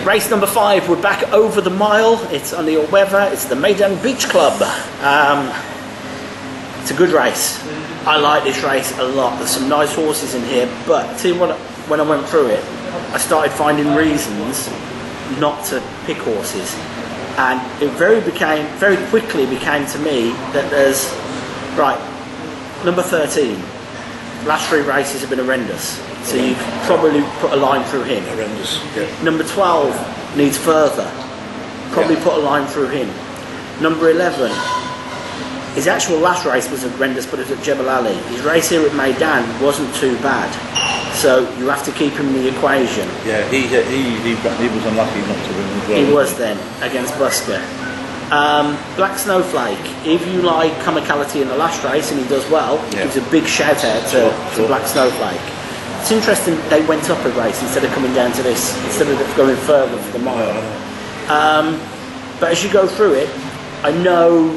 Race number 5, we're back over the mile. It's on the all weather. It's the MEYDAN Beach Club. It's a good race. I like this race a lot. There's some nice horses in here, but see what, when I went through it, I started finding reasons not to pick horses, and it very quickly became to me that there's number 13. Last 3 races have been horrendous. So you could probably put a line through him. Horrendous. Yeah. Number 12 needs further. Probably put a line through him. Number 11, his actual last race was horrendous, but it was at Jebel Ali. His race here at MEYDAN wasn't too bad. So you have to keep him in the equation. Yeah, he was unlucky not to win as well. He was then, against Busker. Black Snowflake, if you like comicality in the last race and he does well, gives a big shout out to Black Snowflake. It's interesting they went up a race instead of coming down to this, instead of going further for the mile. But as you go through it, I know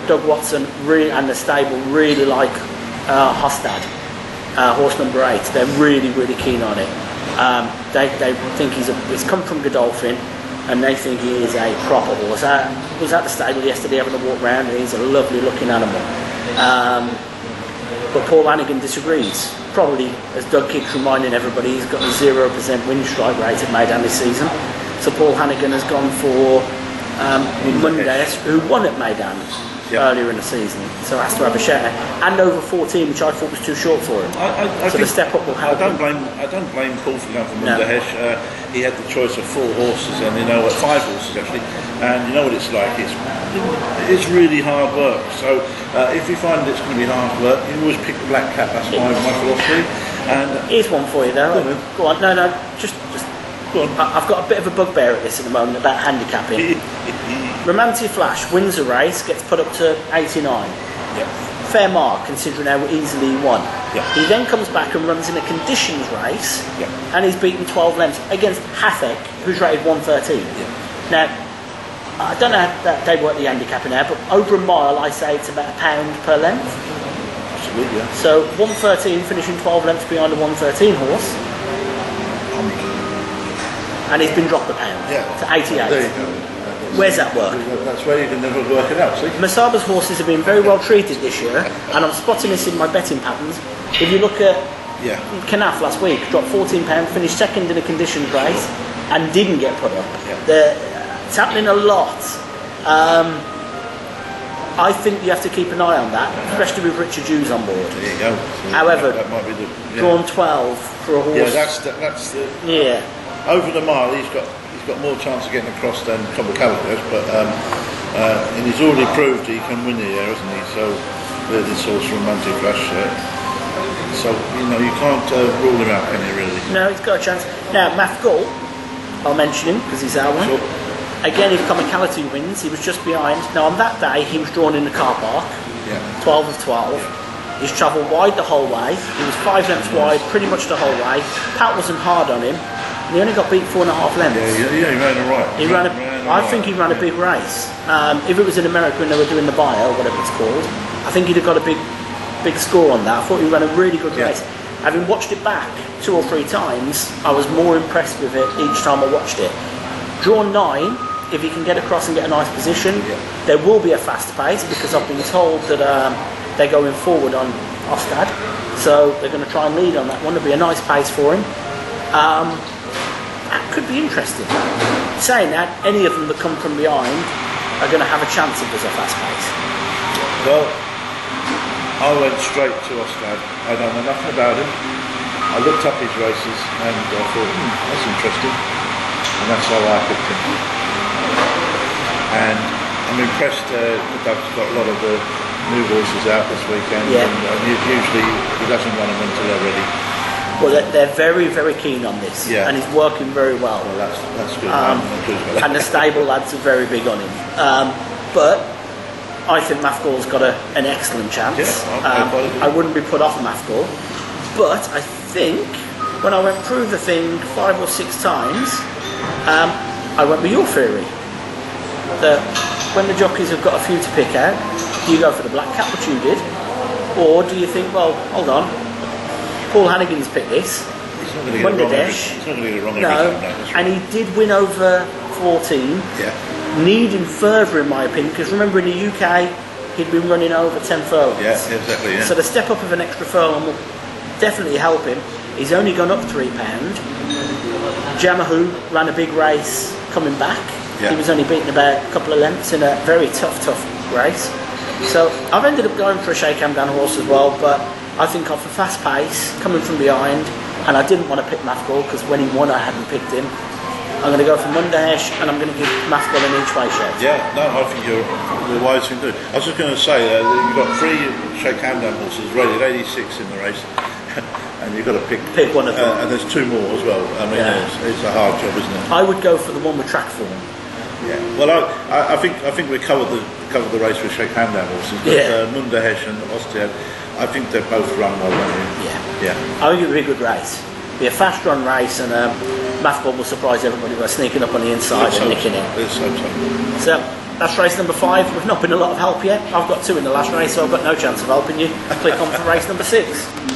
Doug Watson and the stable really like Hostad, horse number 8. They're really keen on it. They think he's come from Godolphin, and they think he is a proper horse. I was at the stable yesterday having a walk round, and he's a lovely looking animal. But Paul Hannigan disagrees. Probably, as Doug keeps reminding everybody, he's got a 0% win strike rate at MEYDAN this season. So Paul Hannigan has gone for Mondays, who won at MEYDAN earlier in the season. So has to have a share. And over 14, which I thought was too short for him. I so the step up will help. I don't blame Paul for going for Mondays. He had the choice of 4 horses, and 5 horses actually. And you know what it's like. It's really hard work. So if you find it's going to be hard work, you always pick the black cap. That's my philosophy. And here's one for you though. Go on. No, just go on. I've got a bit of a bugbear at this at the moment about handicapping. Romantic Flash wins a race, gets put up to 89. Fair mark considering how easily he won. He then comes back and runs in a conditions race, and he's beaten 12 lengths against Hathek, who's rated 113. Now, I don't know how they work the handicapping now, but over a mile I say it's about £1 per length. Absolutely, yeah. So 113 finishing 12 lengths behind a 113 horse, and he's been dropped £1 to 88. There you go. Where's that work? That's where you can never work it out, see? Masaba's horses have been very well treated this year, and I'm spotting this in my betting patterns. If you look at Canaf last week, dropped £14, finished second in a conditions race, and didn't get put up. It's happening a lot. I think you have to keep an eye on that, especially with Richard Hughes on board. There you go. So however, that might be drawn 12 for a horse. Yeah, that's the... Yeah. Over the mile, he's got more chance of getting across than Comicality does, but and he's already proved he can win here, hasn't he? So this horse Romantic Flash. So you can't rule him out, can you really? No, he's got a chance. Now Mafgul, I'll mention him because he's our one. Sure. Again, if Comicality wins, he was just behind. Now on that day, he was drawn in the car park. 12 of 12. He's travelled wide the whole way. He was 5 lengths wide pretty much the whole way. Pat wasn't hard on him. And he only got beat 4.5 lengths. Yeah, he ran all right. I think he ran a big race. If it was in America and they were doing the bio, or whatever it's called, I think he'd have got a big score on that. I thought he ran a really good race. Having watched it back 2 or 3 times, I was more impressed with it each time I watched it. Drawn 9, if he can get across and get a nice position, there will be a fast pace because I've been told that they're going forward on Ostad, so they're going to try and lead on that one. There'll be a nice pace for him. That could be interesting. Saying that, any of them that come from behind are going to have a chance if there's a fast pace. Well, I went straight to Ostad. I don't know nothing about him. I looked up his races and I thought, that's interesting. And that's how I picked him. And I'm impressed that Doug's got a lot of the new horses out this weekend. And usually he doesn't run them until they're ready. Well, they're very keen on this, and he's working very well. Well, that's good. And the stable lads are very big on him. But I think Mafgul's got an excellent chance. I wouldn't be put off Mafgul, but I think when I went through the thing 5 or 6 times, I went with your theory that when the jockeys have got a few to pick out, do you go for the black cap, which you did, or do you think, well, hold on, Paul Hannigan's picked this, not going to get it wrong. He's not going to get it wrong every time. No, and he did win over 14. Yeah. Needing further, in my opinion, because remember in the UK he'd been running over 10 furlongs. Yeah, exactly. Yeah. So the step up of an extra furlong will definitely help him. He's only gone up £3. Jamahu ran a big race coming back. Yeah. He was only beaten about a couple of lengths in a very tough race. So I've ended up going for a Sheikh Hamdan horse as well, but I think off a fast pace, coming from behind, and I didn't want to pick Mathgall because when he won I hadn't picked him. I'm going to go for Mundahesh and I'm going to give Mathgall an each way shout. Yeah, no, I think you're the wise thing to do. I was just going to say that you've got 3 Sheikh Hamdan horses rated 86 in the race. And you've got to pick one of them. And there's 2 more as well. I mean, it's a hard job, isn't it? I would go for the one with track form. Yeah. Well, I think we covered the race with Sheikh Hamdan horses. But Mundahesh and Ostiad, I think they're both run well. Yeah. I think it'll be a good race. It'll be a fast run race, and Mathgall will surprise everybody by sneaking up on the inside and nicking it. Let's hope so. So that's race number 5. We've not been a lot of help yet. I've got 2 in the last race, so I've got no chance of helping you. Click on for race number 6.